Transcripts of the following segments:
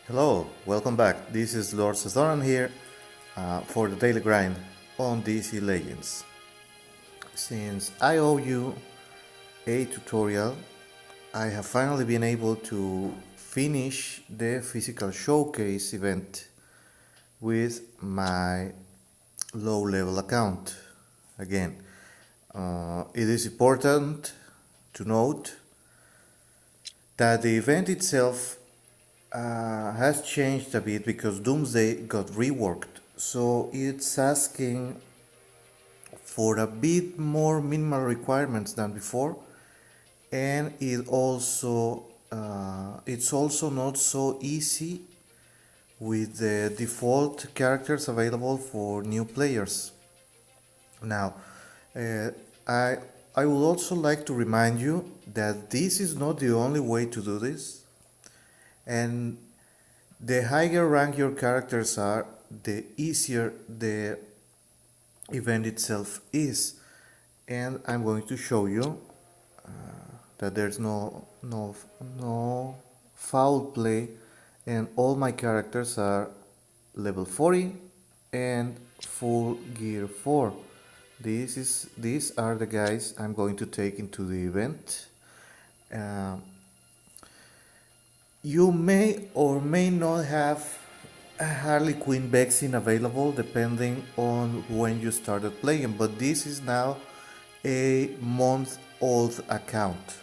Hello, welcome back. This is Lord Sazoran here for the daily grind on DC Legends. Since I owe you a tutorial, I have finally been able to finish the physical showcase event with my low level account. Again, it is important to note that the event itself has changed a bit because Doomsday got reworked. So it's asking for a bit more minimal requirements than before, and it's also not so easy with the default characters available for new players. Now, uh, I I would also like to remind you that this is not the only way to do this, and the higher rank your characters are, the easier the event itself is. And I'm going to show you that there's no foul play, and all my characters are level 40 and full gear 4. These are the guys I'm going to take into the event. Uh, you may or may not have a Harley Quinn vaccine available depending on when you started playing, but this is now a month old account.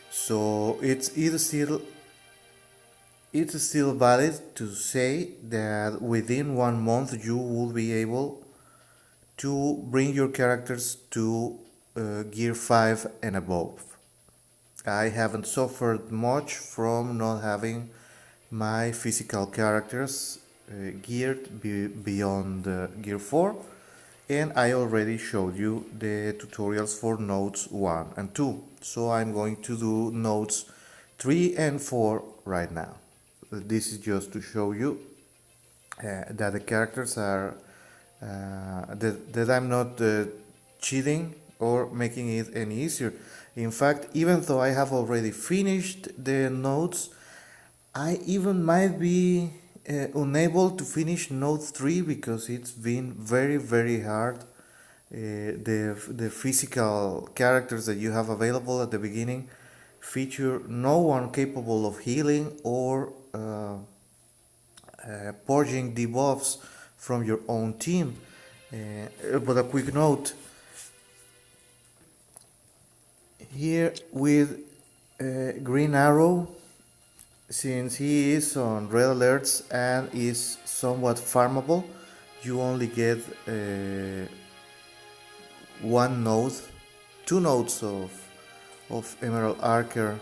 So it's still valid to say that within 1 month you will be able to bring your characters to gear 5 and above. I haven't suffered much from not having my physical characters geared beyond gear 4, and I already showed you the tutorials for nodes 1 and 2, so I'm going to do nodes 3 and 4 right now. This is just to show you that the characters are that I'm not cheating or making it any easier. In fact, even though I have already finished the nodes, I even might be unable to finish node 3 because it's been very hard. The physical characters that you have available at the beginning feature no one capable of healing or purging debuffs from your own team. But a quick note here with Green Arrow, since he is on red alerts and is somewhat farmable, you only get one node, two nodes of Emerald Archer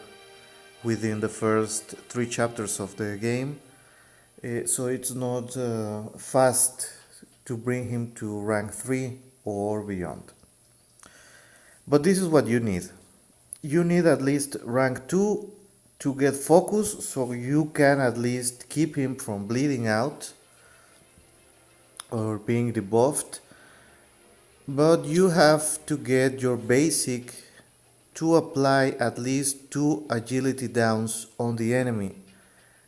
within the first 3 chapters of the game. So it's not fast to bring him to rank 3 or beyond. But this is what you need. You need at least rank 2 to get focus, so you can at least keep him from bleeding out or being debuffed. But you have to get your basic to apply at least 2 agility downs on the enemy.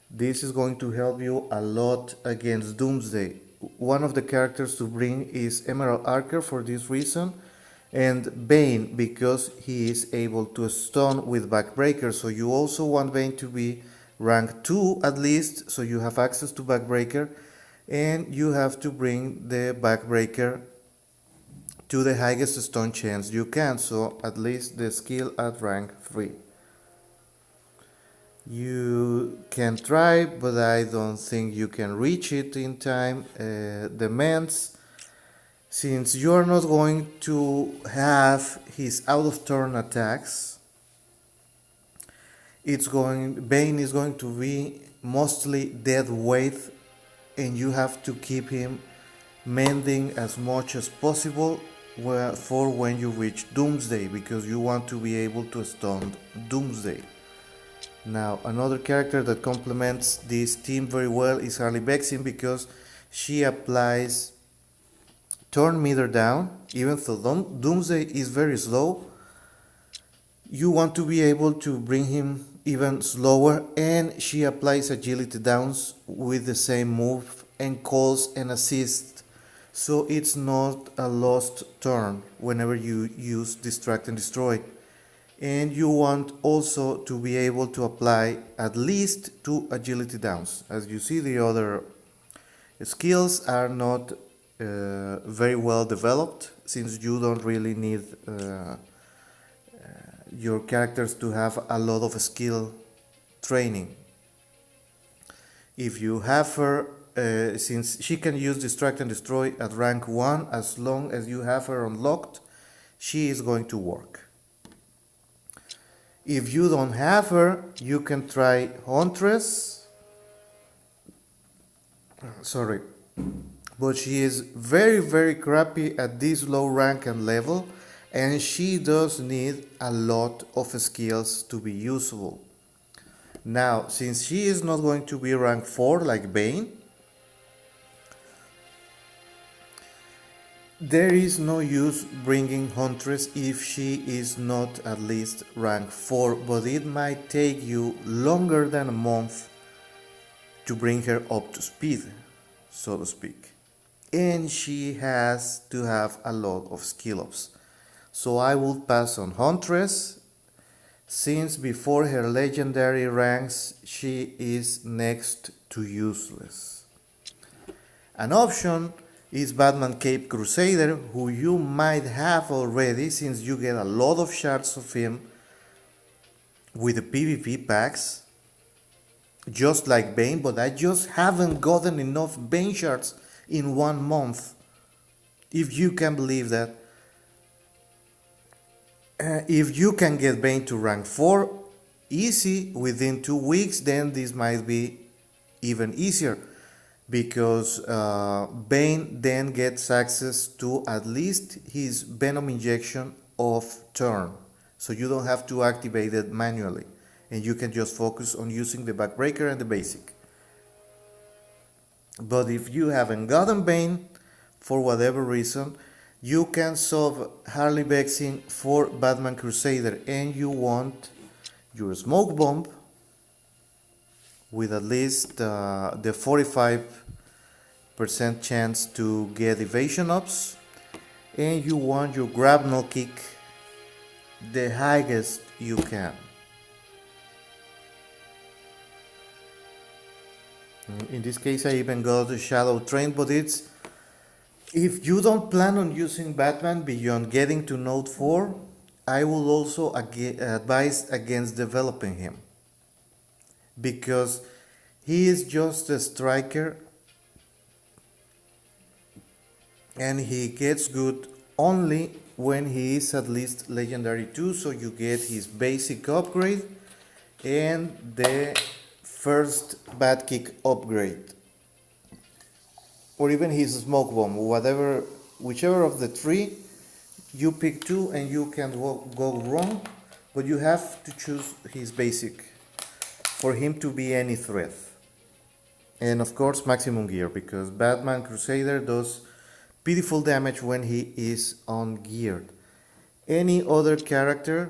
This is going to help you a lot against Doomsday. One of the characters to bring is Emerald Archer for this reason, and Bane because he is able to stun with Backbreaker. So you also want Bane to be rank 2 at least, so you have access to Backbreaker, and you have to bring the Backbreaker to the highest stun chance you can, so at least the skill at rank 3. You can try, but I don't think you can reach it in time. Demands, since you are not going to have his out of turn attacks, Bane is going to be mostly dead weight, and you have to keep him mending as much as possible for when you reach Doomsday, because you want to be able to stun Doomsday. Now, another character that complements this team very well is Harley Bexin, because she applies turn meter down. Even though Doomsday is very slow, you want to be able to bring him even slower, and she applies agility downs with the same move and calls an assist, so it's not a lost turn whenever you use distract and destroy. And you want also to be able to apply at least 2 agility downs. As you see, the other skills are not very well developed, since you don't really need your characters to have a lot of skill training. If you have her, since she can use distract and destroy at rank 1, as long as you have her unlocked, she is going to work. If you don't have her, you can try Huntress. Sorry. But she is very crappy at this low rank and level, and she does need a lot of skills to be usable. Now, since she is not going to be rank 4 like Bane, there is no use bringing Huntress if she is not at least rank 4, but it might take you longer than a month to bring her up to speed, so to speak. And she has to have a lot of skill ups. So I will pass on Huntress, since before her legendary ranks she is next to useless. An option is Batman Cape Crusader, who you might have already, since you get a lot of shards of him with the PvP packs, just like Bane, but I just haven't gotten enough Bane shards in 1 month, if you can believe that. If you can get Bane to rank 4 easy within 2 weeks, then this might be even easier, because Bane then gets access to at least his Venom injection off turn, so you don't have to activate it manually, and you can just focus on using the backbreaker and the basic. But if you haven't gotten Bane for whatever reason, you can solve Harley Vexing for Batman Crusader, and you want your smoke bomb with at least the 45% chance to get evasion ups, and you want your grapnel kick the highest you can. In this case I even got the Shadow Train, but it's, if you don't plan on using Batman beyond getting to Node 4, I will also advise against developing him, because he is just a striker and he gets good only when he is at least legendary 2, so you get his basic upgrade and the first bat kick upgrade, or even his smoke bomb, whichever of the 3 you pick 2, and you can go wrong, but you have to choose his basic for him to be any threat. And of course maximum gear, because Batman Crusader does pitiful damage when he is ungeared. Any other character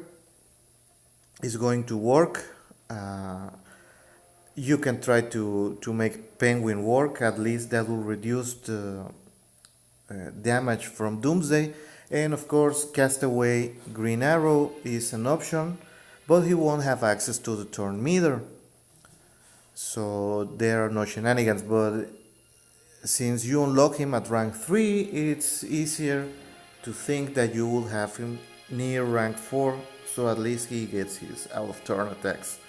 is going to work. You can try to make Penguin work, at least that will reduce the damage from Doomsday. And of course Castaway Green Arrow is an option, but he won't have access to the turn meter, so there are no shenanigans. But since you unlock him at rank 3, it's easier to think that you will have him near rank 4, so at least he gets his out of turn attacks.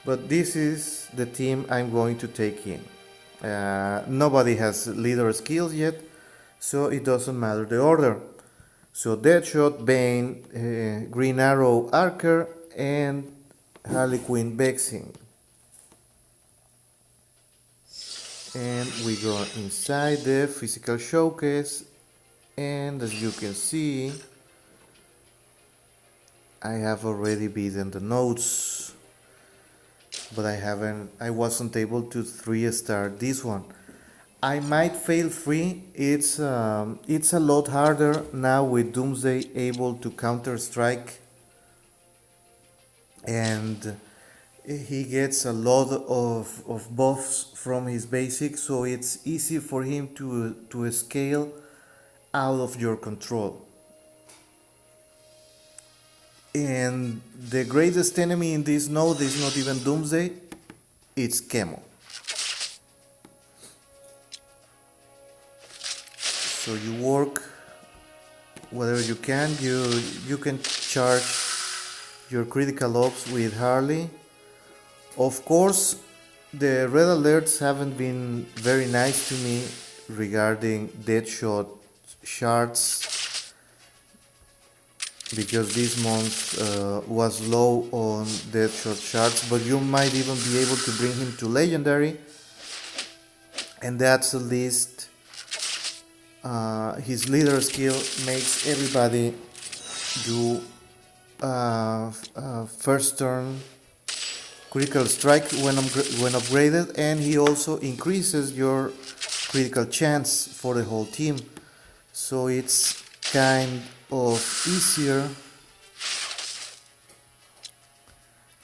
But this is the team I'm going to take in. Nobody has leader skills yet, so it doesn't matter the order. So Deadshot, Bane, Green Arrow, Archer, and Harley Quinn Vexing. And we go inside the physical showcase, and as you can see, I have already beaten the notes, but I wasn't able to 3-star this one. I might fail 3. It's a lot harder now with Doomsday able to counter strike, and he gets a lot of buffs from his basic, so it's easy for him to scale out of your control. And the greatest enemy in this node is not even Doomsday, it's Chemo. So you work whatever you can. You can charge your critical ops with Harley. Of course, the red alerts haven't been very nice to me regarding Deadshot shards, because this month was low on Deadshot shards, but you might even be able to bring him to legendary, and that's at least his leader skill makes everybody do first turn critical strike when upgraded, and he also increases your critical chance for the whole team, so it's kind of easier.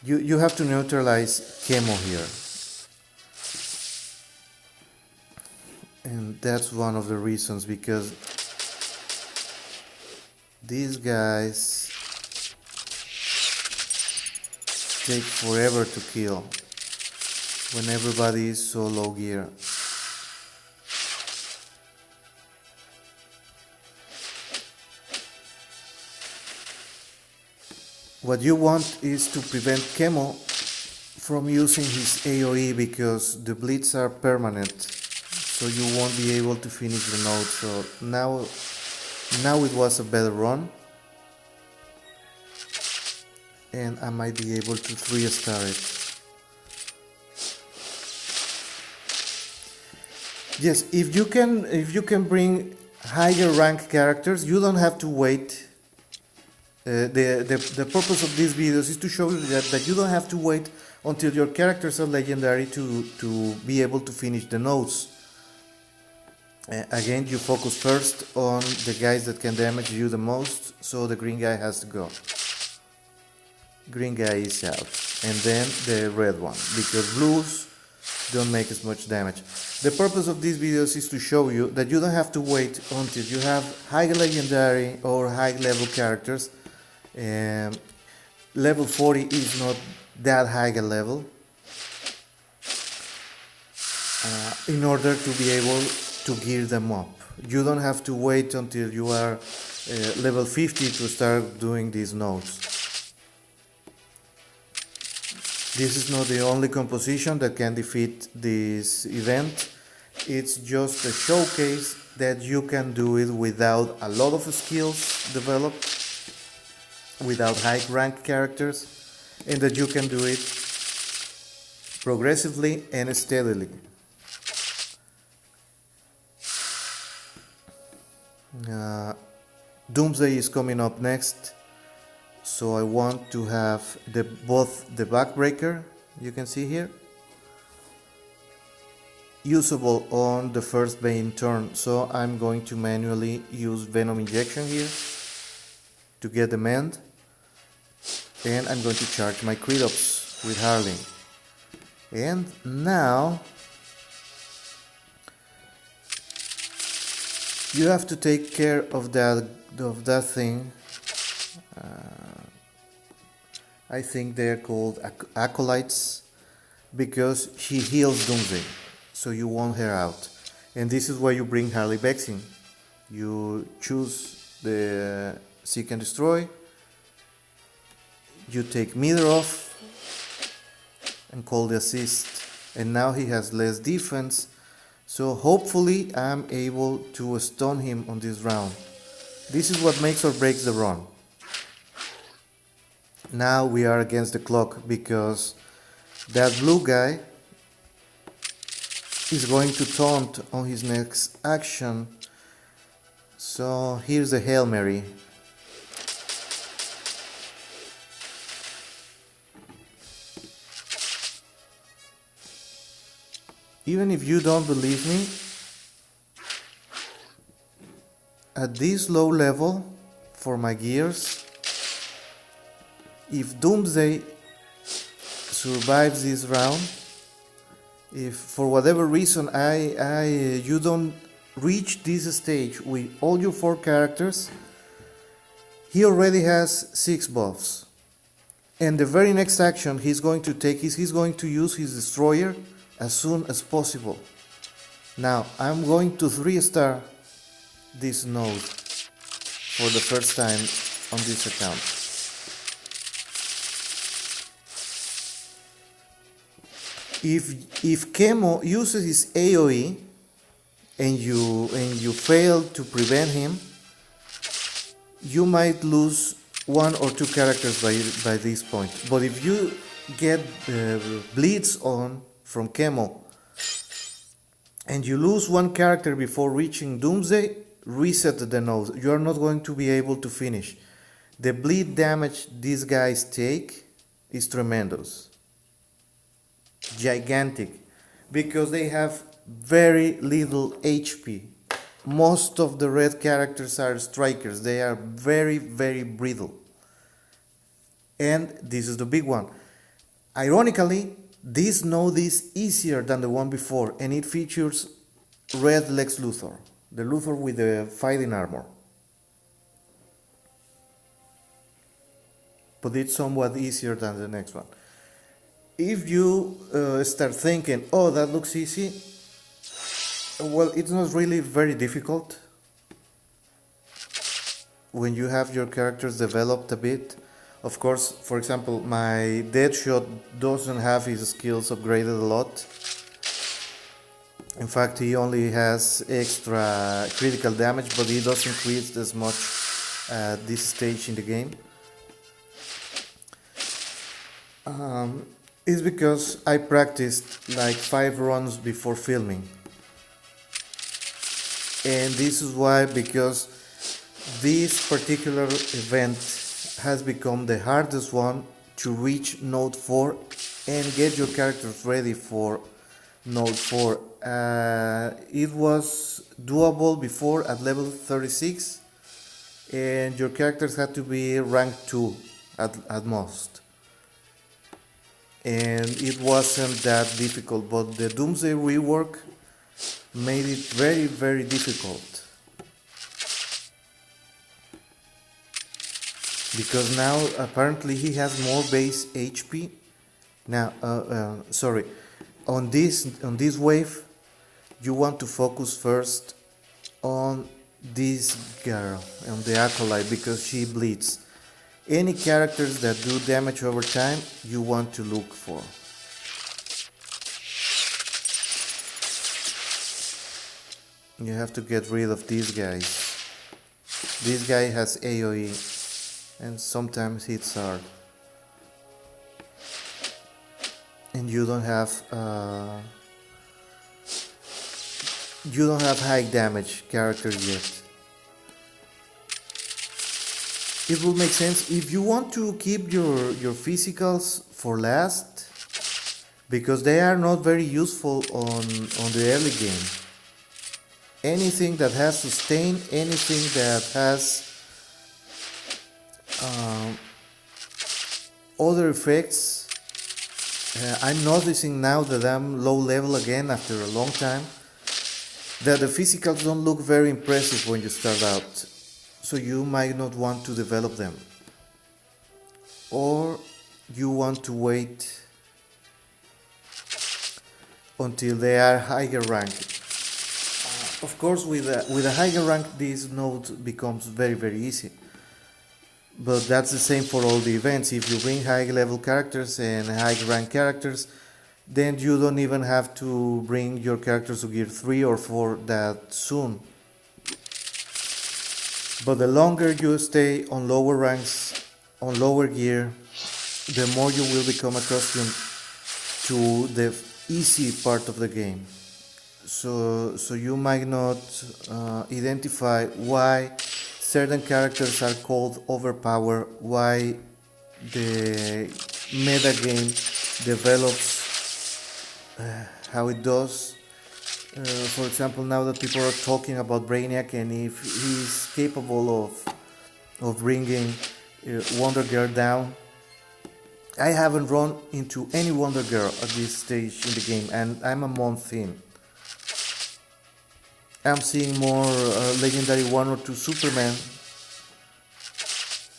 You have to neutralize Chemo here, and that's one of the reasons, because these guys take forever to kill when everybody is so low gear. What you want is to prevent Chemo from using his AoE, because the bleeds are permanent, so you won't be able to finish the node. So now it was a better run, and I might be able to 3-star it. Yes, if you can bring higher rank characters, you don't have to wait. The purpose of these videos is to show you that you don't have to wait until your characters are legendary to be able to finish the nodes. Again, you focus first on the guys that can damage you the most, so the green guy has to go. Green guy is out, and then the red one, because blues don't make as much damage. The purpose of these videos is to show you that you don't have to wait until you have high legendary or high level characters. Level 40 is not that high a level in order to be able to gear them up. You don't have to wait until you are level 50 to start doing these nodes. This is not the only composition that can defeat this event. It's just a showcase that you can do it without a lot of skills developed, without high rank characters, and that you can do it progressively and steadily. Doomsday is coming up next, so I want to have both the backbreaker, you can see here, usable on the first Bane turn, so I'm going to manually use Venom Injection here to get the mend, and I'm going to charge my crit ops with Harley. And now you have to take care of that thing. I think they're called acolytes, because she heals Doomsday, so you want her out. And this is where you bring Harley Bexing. You choose the Seek and Destroy, you take meter off and call the assist, and now he has less defense, so hopefully I'm able to stun him on this round. This is what makes or breaks the run. Now we are against the clock, because that blue guy is going to taunt on his next action, so here's a Hail Mary. Even if you don't believe me, at this low level for my gears, if Doomsday survives this round, if for whatever reason you don't reach this stage with all your 4 characters, he already has 6 buffs. And the very next action he's going to take is he's going to use his destroyer as soon as possible. Now I'm going to 3-star this node for the first time on this account. If Chemo uses his AoE and you fail to prevent him, you might lose 1 or 2 characters by this point. But if you get bleeds on from Chemo and you lose 1 character before reaching Doomsday, reset the node. You are not going to be able to finish. The bleed damage these guys take is tremendous. Gigantic. Because they have very little HP. Most of the red characters are strikers. They are very, very brittle. And this is the big one. Ironically, this node is easier than the one before, and it features red Lex Luthor. The Luthor with the fighting armor. But it's somewhat easier than the next one. If you start thinking, oh, that looks easy, well, it's not really very difficult when you have your characters developed a bit. Of course, for example, my Deadshot doesn't have his skills upgraded a lot. In fact, he only has extra critical damage, but he doesn't crit as much at this stage in the game. It's because I practiced like 5 runs before filming. And this is why, because this particular event has become the hardest one to reach Node 4 and get your characters ready for Node 4. It was doable before at level 36, and your characters had to be rank 2 at most. And it wasn't that difficult, but the Doomsday rework made it very, very difficult. Because now apparently he has more base HP. Now, on this wave, you want to focus first on this girl, on the Acolyte, because she bleeds. Any characters that do damage over time, you want to look for. You have to get rid of these guys. This guy has AoE and sometimes hits hard. And you don't have high damage characters yet. It will make sense if you want to keep your physicals for last, because they are not very useful on the early game. Anything that has sustain, anything that has other effects. I'm noticing now that I'm low level again after a long time, that the physicals don't look very impressive when you start out. So you might not want to develop them, or you want to wait until they are higher rank. Of course, with a higher rank, this node becomes very, very easy. But that's the same for all the events. If you bring high level characters and high rank characters, then you don't even have to bring your characters to gear 3 or 4 that soon. But the longer you stay on lower ranks, on lower gear, the more you will become accustomed to the easy part of the game. So you might not identify why certain characters are called overpowered, why the meta game develops how it does. For example, now that people are talking about Brainiac, and if he's capable of bringing Wonder Girl down, I haven't run into any Wonder Girl at this stage in the game, and I'm a month in. I'm seeing more legendary 1 or 2 Superman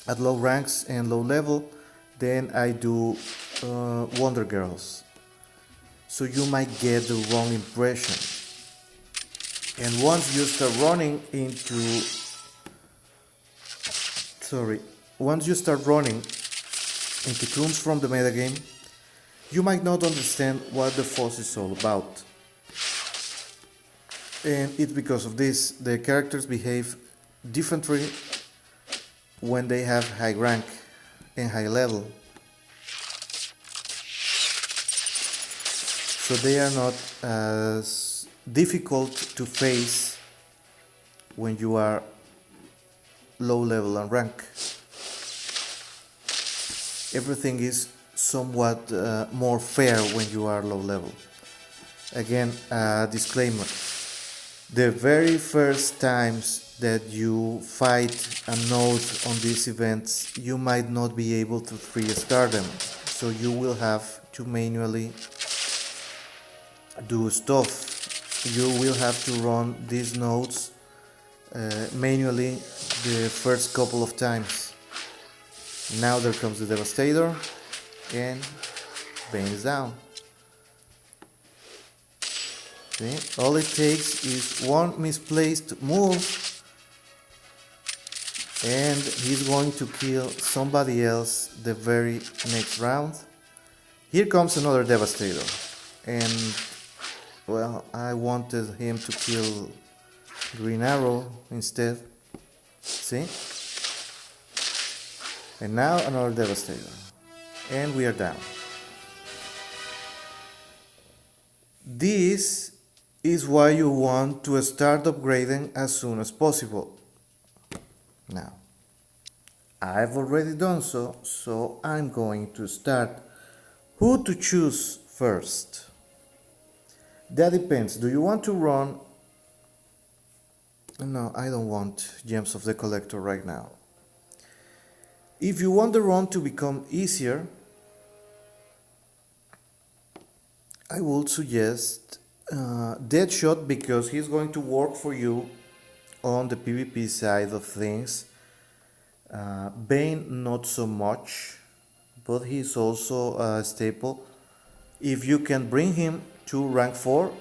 at low ranks and low level than I do Wonder Girls. So you might get the wrong impression. And once you start running into... Once you start running into tombs from the metagame, you might not understand what the fuss is all about. And it's because of this. The characters behave differently when they have high rank and high level. So they are not as difficult to face when you are low level and rank. Everything is somewhat more fair when you are low level. Again, disclaimer. The very first times that you fight a node on these events, you might not be able to 3-star them. So you will have to manually do stuff. You will have to run these nodes manually the first couple of times. Now there comes the Devastator, and Bane is down. See? All it takes is one misplaced move and he's going to kill somebody else the very next round. Here comes another Devastator, and well, I wanted him to kill Green Arrow instead. See? And now another Devastator. And we are down. This is why you want to start upgrading as soon as possible. Now, I've already done so, so I'm going to start. Who to choose first? That depends. Do you want to run... No, I don't want Gems of the Collector right now. If you want the run to become easier, I would suggest Deadshot, because he's going to work for you on the PvP side of things. Bane not so much, but he's also a staple. If you can bring him to rank 4,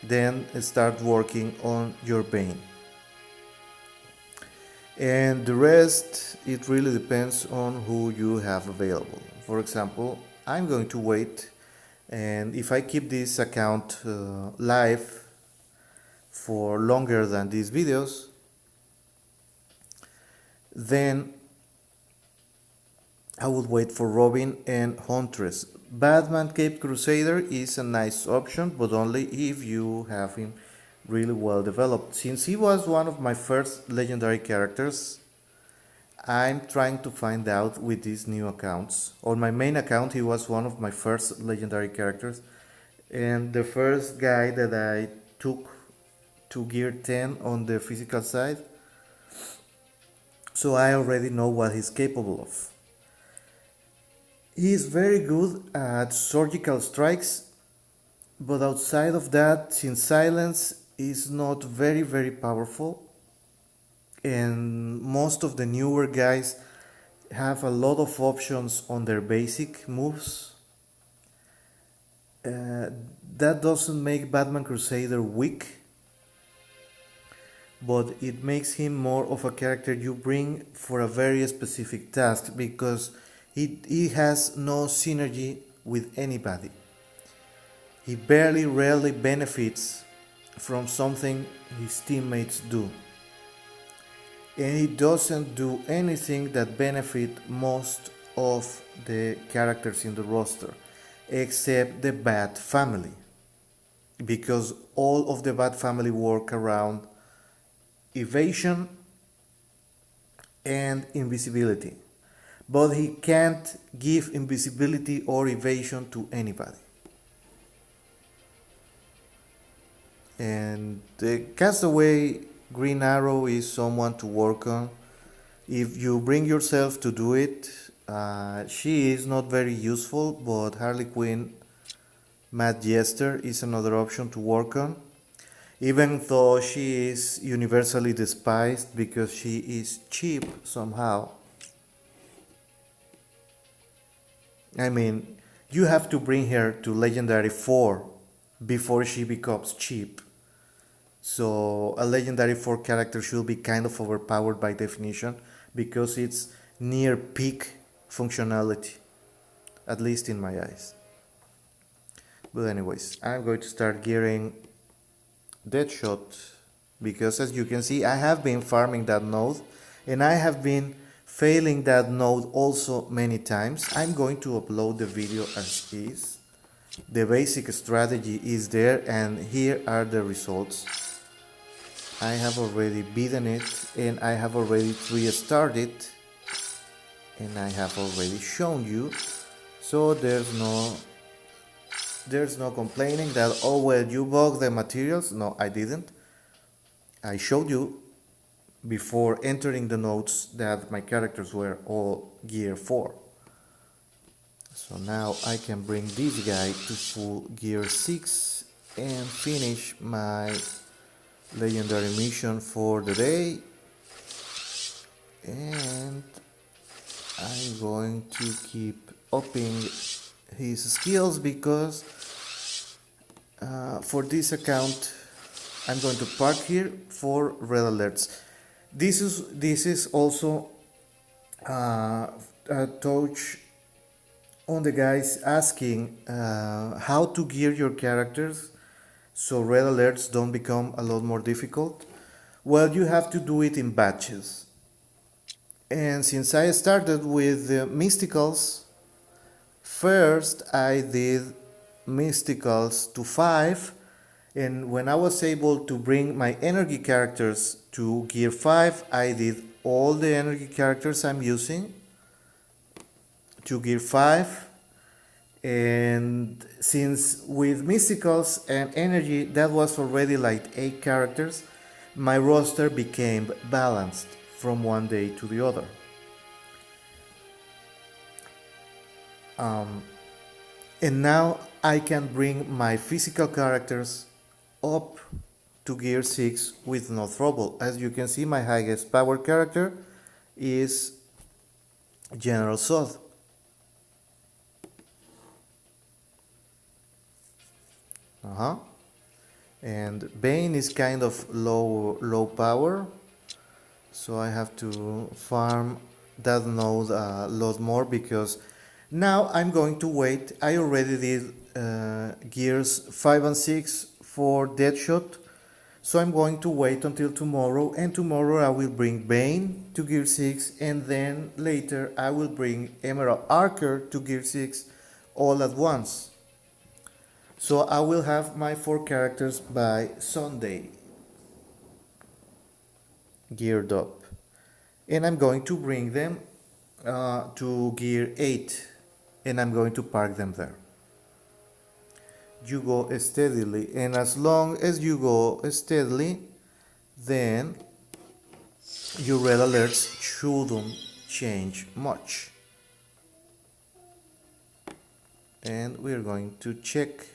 then start working on your Bane. And the rest, it really depends on who you have available. For example, I'm going to wait, and if I keep this account live for longer than these videos, then I would wait for Robin and Huntress. Batman Cape Crusader is a nice option, but only if you have him really well developed. Since he was one of my first legendary characters, I'm trying to find out with these new accounts. On my main account, he was one of my first legendary characters, and the first guy that I took to gear 10 on the physical side, so I already know what he's capable of. He's very good at surgical strikes, but outside of that, since silence is not very powerful, and most of the newer guys have a lot of options on their basic moves, that doesn't make Batman Crusader weak, but it makes him more of a character you bring for a very specific task, because he has no synergy with anybody. He rarely benefits from something his teammates do. And he doesn't do anything that benefit most of the characters in the roster, except the Bat family, because all of the Bat family work around evasion and invisibility, but he can't give invisibility or evasion to anybody. And the Castaway Green Arrow is someone to work on. If you bring yourself to do it, She is not very useful, but Harley Quinn Mad Jester is another option to work on, even though she is universally despised because she is cheap somehow. I mean, you have to bring her to Legendary 4 before she becomes cheap. So a Legendary 4 character should be kind of overpowered by definition because it's near peak functionality, at least in my eyes. But anyways, I'm going to start gearing Deadshot because as you can see I have been farming that node and I have been failing that node also many times. I'm going to upload the video as is. The basic strategy is there and here are the results. I have already beaten it and I have already 3-starred it and I have already shown you, so there's no complaining that, oh well, you bought the materials. No, I didn't. I showed you before entering the notes that my characters were all gear 4. So now I can bring this guy to full gear 6 and finish my legendary mission for the day. And I'm going to keep upping his skills because for this account I'm going to park here for red alerts. This is also a touch on the guys asking how to gear your characters so red alerts don't become a lot more difficult. Well, you have to do it in batches. And since I started with the mysticals, first I did mysticals to 5, and when I was able to bring my energy characters to gear 5, I did all the energy characters I'm using to gear 5. And since with mysticals and energy that was already like 8 characters, my roster became balanced from one day to the other. And now I can bring my physical characters up to gear 6 with no trouble. As you can see, my highest power character is General Zod. And Bane is kind of low power, so I have to farm that node a lot more because now I'm going to wait. I already did gears 5 and 6 for Deadshot, so I'm going to wait until tomorrow, and tomorrow I will bring Bane to gear 6 and then later I will bring Emerald Archer to gear 6 all at once. So I will have my 4 characters by Sunday geared up, and I'm going to bring them to gear 8 and I'm going to park them there. You go steadily, and as long as you go steadily, then your red alerts shouldn't change much. And we're going to check.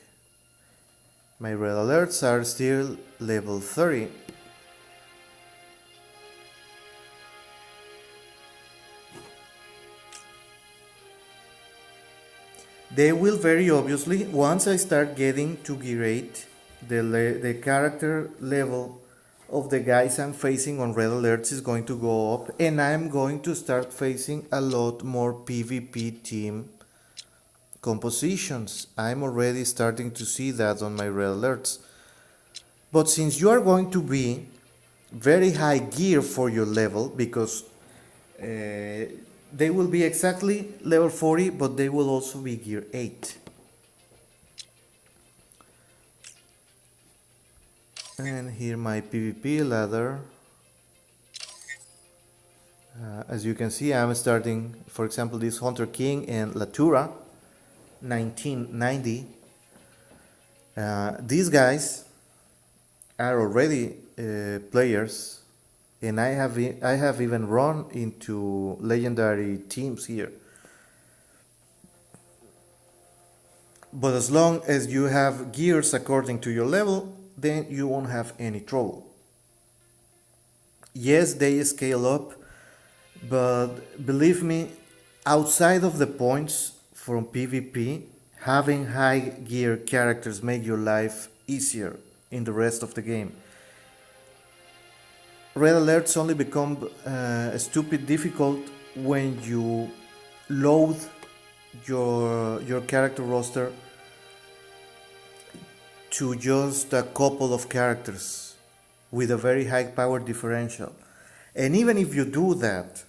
My red alerts are still level 30. They will very obviously, once I start getting to gear 8, the character level of the guys I'm facing on red alerts is going to go up, and I'm going to start facing a lot more PvP team compositions. I'm already starting to see that on my red alerts. But since you are going to be very high gear for your level, because they will be exactly level 40, but they will also be gear 8. And here my PvP ladder. As you can see, I'm starting, for example, this Hunter King and Latura 1990. These guys are already players, and I have even run into legendary teams here. But as long as you have gears according to your level, then you won't have any trouble. Yes, they scale up, but believe me, outside of the points from PvP, having high gear characters make your life easier in the rest of the game. Red alerts only become stupid difficult when you load your character roster to just a couple of characters with a very high power differential. And even if you do that,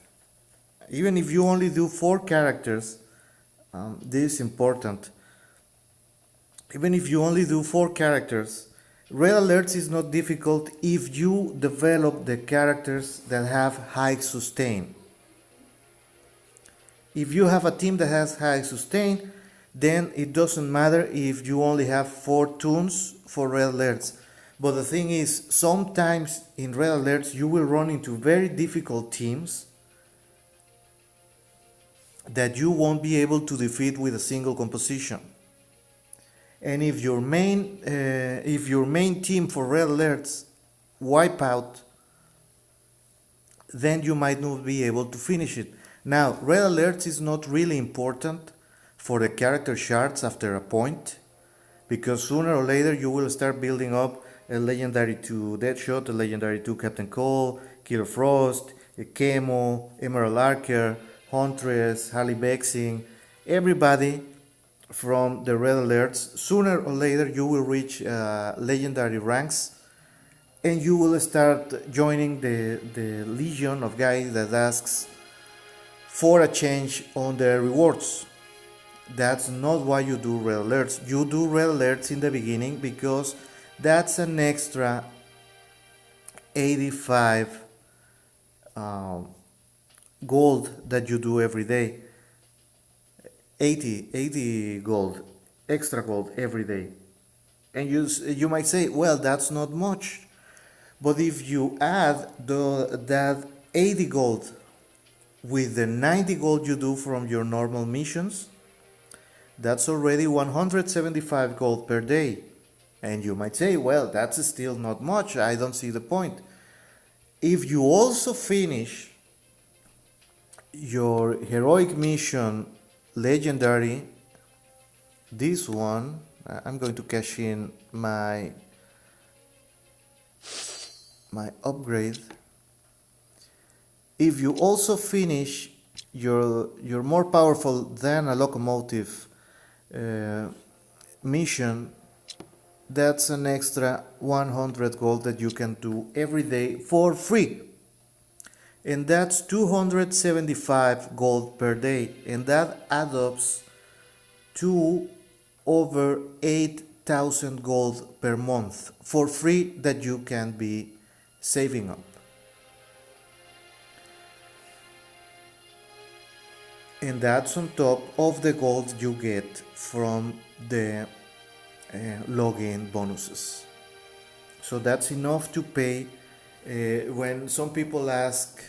even if you only do 4 characters, this is important. Even if you only do 4 characters, Red Alerts is not difficult if you develop the characters that have high sustain. If you have a team that has high sustain, then it doesn't matter if you only have 4 tunes for Red Alerts. But the thing is, sometimes in Red Alerts you will run into very difficult teams that you won't be able to defeat with a single composition. And if your main team for Red Alerts wipe out, then you might not be able to finish it. Now, Red Alerts is not really important for the character shards after a point, because sooner or later you will start building up a Legendary 2 Deadshot, a Legendary 2 Captain Cole, Killer Frost, a Chemo, Emerald Archer, Huntress, Harley Bexing, everybody from the Red Alerts. Sooner or later you will reach legendary ranks, and you will start joining the legion of guys that asks for a change on their rewards. That's not why you do Red Alerts. You do Red Alerts in the beginning because that's an extra 85 gold that you do every day. 80 gold, extra gold every day. And you might say, well, that's not much. But if you add that 80 gold with the 90 gold you do from your normal missions, that's already 175 gold per day. And you might say, well, that's still not much, I don't see the point. If you also finish your heroic mission legendary, this one, I'm going to cash in my upgrade. If you also finish your more powerful than a locomotive mission, that's an extra 100 gold that you can do every day for free. And that's 275 gold per day, and that adds up to over 8,000 gold per month for free that you can be saving up. And that's on top of the gold you get from the login bonuses. So that's enough to pay. When some people ask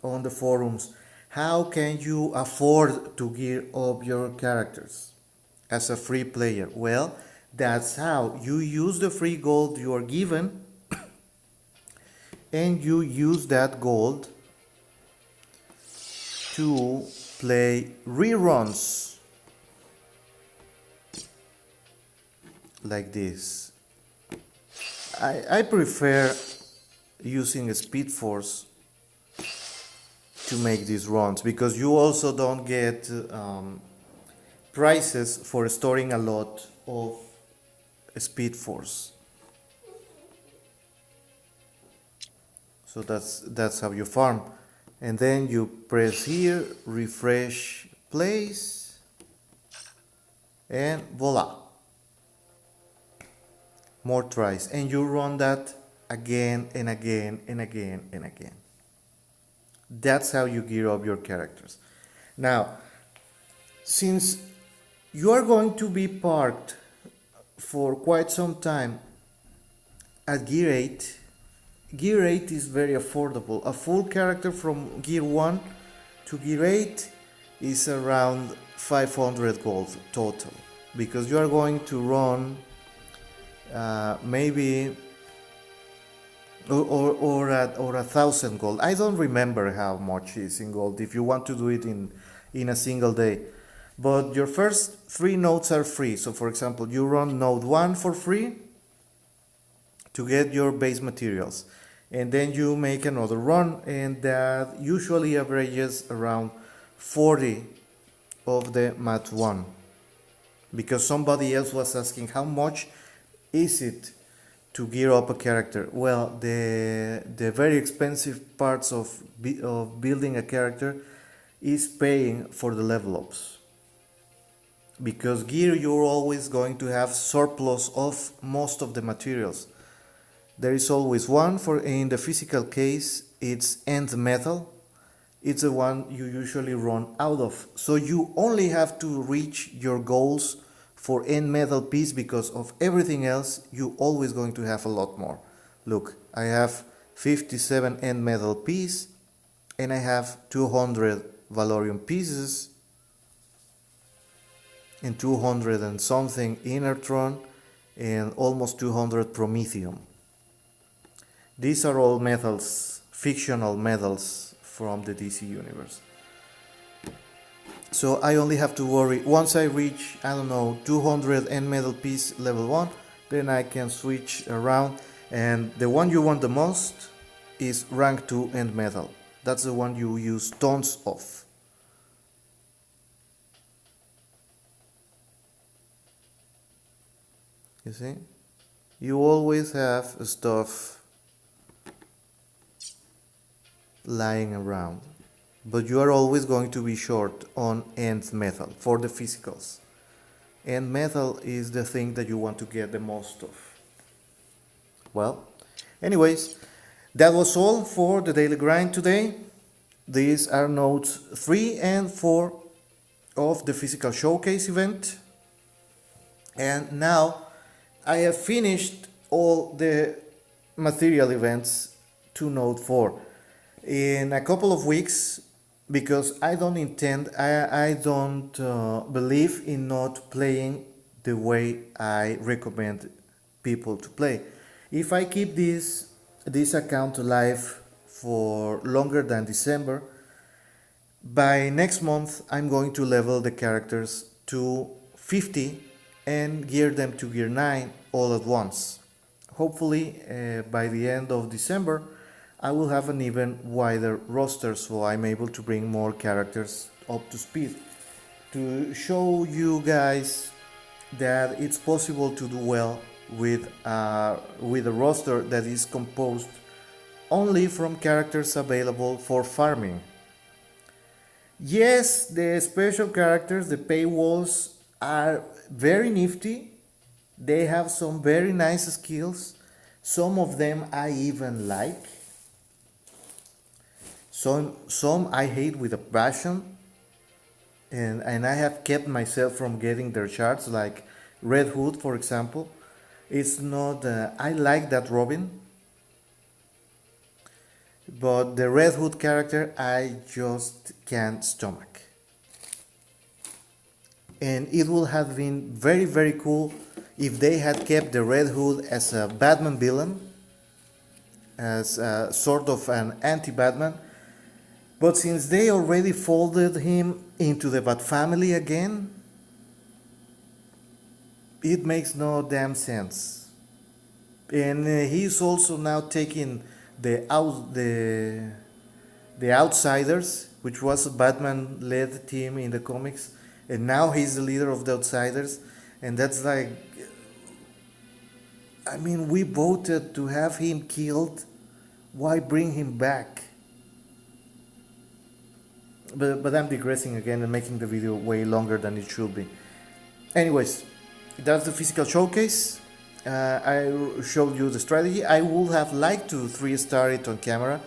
on the forums, how can you afford to gear up your characters as a free player? Well, that's how. You use the free gold you are given, and you use that gold to play reruns like this. I prefer using a Speed Force to make these runs, because you also don't get prices for storing a lot of Speed Force. So that's how you farm. And then you press here, refresh place, and voila, more tries, and you run that again and again and again and again. That's how you gear up your characters. Now, since you are going to be parked for quite some time at Gear 8, Gear 8 is very affordable. A full character from Gear 1 to Gear 8 is around 500 gold total. because you are going to run maybe or 1,000 gold. I don't remember how much is in gold if you want to do it in a single day. But your first 3 nodes are free. So for example, you run node 1 for free to get your base materials. And then you make another run, and that usually averages around 40 of the mat 1. Because somebody else was asking how much is it to gear up a character. Well, the very expensive parts of building a character is paying for the level ups. Because gear, you're always going to have surplus of most of the materials. There is always one. For in the physical case, it's end metal. It's the one you usually run out of. So you only have to reach your goals for end metal piece, because of everything else you always going to have a lot more. Look, I have 57 end metal piece, and I have 200 Valorium pieces, and 200 and something Inertron, and almost 200 Promethium. These are all metals, fictional metals from the DC universe. So I only have to worry, once I reach, I don't know, 200 end metal piece level 1, then I can switch around, and the one you want the most is rank 2 end metal. That's the one you use tons of. You see? You always have stuff lying around. But you are always going to be short on end metal for the physicals. End metal is the thing that you want to get the most of. Well, anyways, that was all for the daily grind today. These are nodes 3 and 4 of the physical showcase event. And now I have finished all the material events to node 4. In a couple of weeks, because I don't believe in not playing the way I recommend people to play. If I keep this account alive for longer than December, by next month I'm going to level the characters to 50 and gear them to gear 9 all at once. Hopefully by the end of December I will have an even wider roster, so I'm able to bring more characters up to speed, to show you guys that it's possible to do well with a roster that is composed only from characters available for farming. Yes, the special characters, the paywalls, are very nifty. They have some very nice skills. Some of them I even like. Some I hate with a passion, and I have kept myself from getting their shards, like Red Hood, for example. It's not, I like that Robin, but the Red Hood character I just can't stomach. And it would have been very, very cool if they had kept the Red Hood as a Batman villain, as a sort of an anti-Batman. But since they already folded him into the Bat family again, it makes no damn sense. And he's also now taking the Outsiders, which was a Batman-led team in the comics, and now he's the leader of the Outsiders, and that's like, I mean, we voted to have him killed. Why bring him back? But I'm digressing again and making the video way longer than it should be. Anyways, that's the physical showcase. I showed you the strategy. I would have liked to 3-star it on camera,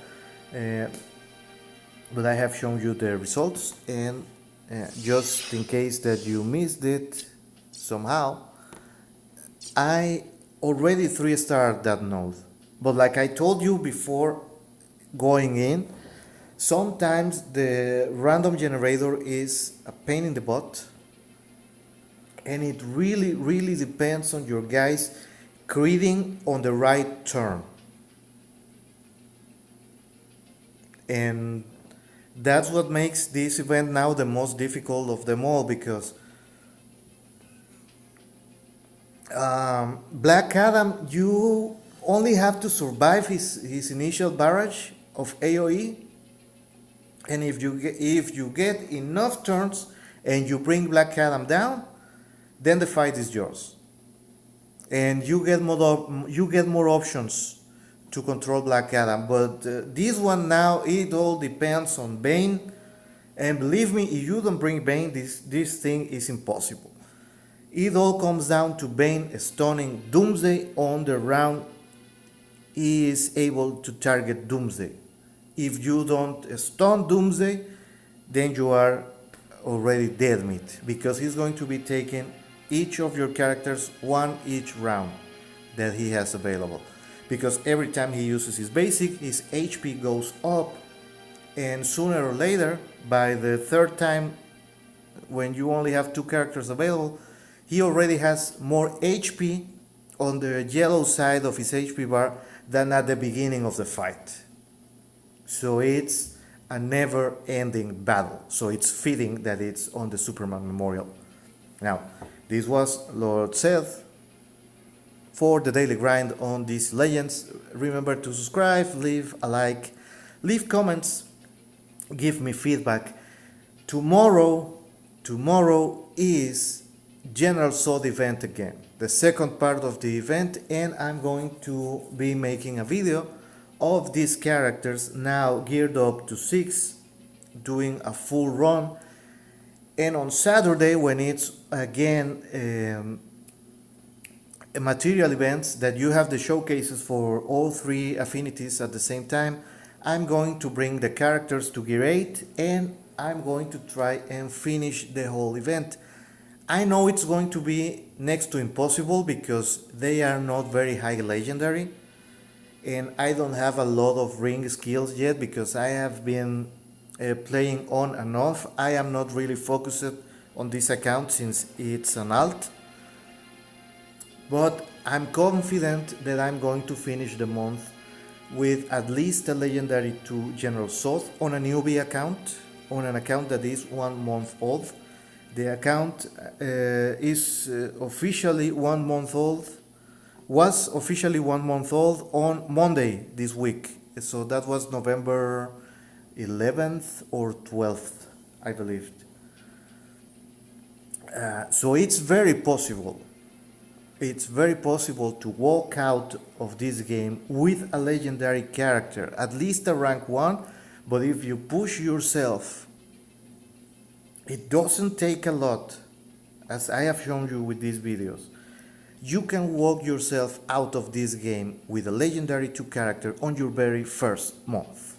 but I have shown you the results, and just in case that you missed it somehow, I already 3-starred that node. But like I told you before going in, sometimes the random generator is a pain in the butt, And it really depends on your guys creating on the right turn. And that's what makes this event now the most difficult of them all, because Black Adam, you only have to survive his initial barrage of AoE, and if you get enough turns and you bring Black Adam down, then the fight is yours, and you get more options to control Black Adam. But this one now, it all depends on Bane, and believe me, if you don't bring Bane, this thing is impossible. It all comes down to Bane stunning Doomsday on the round. He is able to target Doomsday. If you don't stun Doomsday, then you are already dead meat, because he's going to be taking each of your characters one each round that he has available. Because every time he uses his basic, his HP goes up, and sooner or later, by the third time, when you only have two characters available, he already has more HP on the yellow side of his HP bar than at the beginning of the fight. So it's a never-ending battle. So it's fitting that it's on the Superman Memorial. Now, this was Lord Seth for the daily grind on these legends. Remember to subscribe, leave a like, leave comments, give me feedback. Tomorrow is General Zod event again, the second part of the event, and I'm going to be making a video of these characters now geared up to 6, doing a full run. And on Saturday, when it's again material events that you have the showcases for all 3 affinities at the same time, I'm going to bring the characters to Gear 8, and I'm going to try and finish the whole event. I know it's going to be next to impossible because they are not very high legendary, and I don't have a lot of ring skills yet because I have been playing on and off. I am not really focused on this account since it's an alt, but I'm confident that I'm going to finish the month with at least a legendary 2 General Zod on a newbie account, on an account that is 1 month old. The account is officially 1 month old, was officially 1 month old on Monday this week. So that was November 11th or 12th, I believe. So it's very possible. It's very possible to walk out of this game with a legendary character, at least a rank 1, but if you push yourself, it doesn't take a lot, as I have shown you with these videos. You can walk yourself out of this game with a legendary 2 character on your very first month.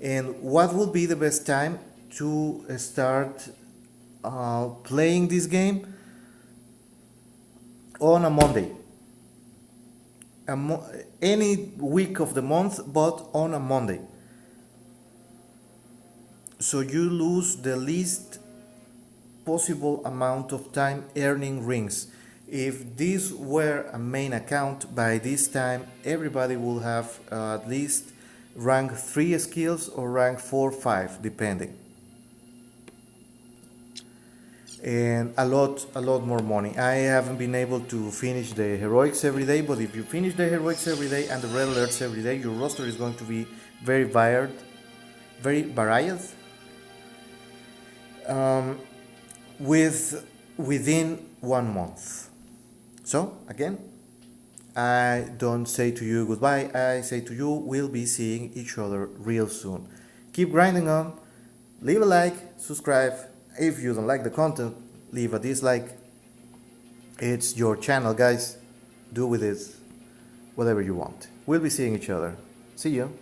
And what would be the best time to start playing this game? On a Monday. Any week of the month, but on a Monday. So you lose the least possible amount of time earning rings. If this were a main account, by this time everybody will have at least rank 3 skills or rank 4, 5, depending. And a lot more money. I haven't been able to finish the heroics every day, but if you finish the heroics every day and the red alerts every day, your roster is going to be very varied, within 1 month. So again, I don't say to you goodbye, I say to you we'll be seeing each other real soon. Keep grinding on, leave a like, subscribe. If you don't like the content, leave a dislike. It's your channel, guys. Do with it whatever you want. We'll be seeing each other. See you.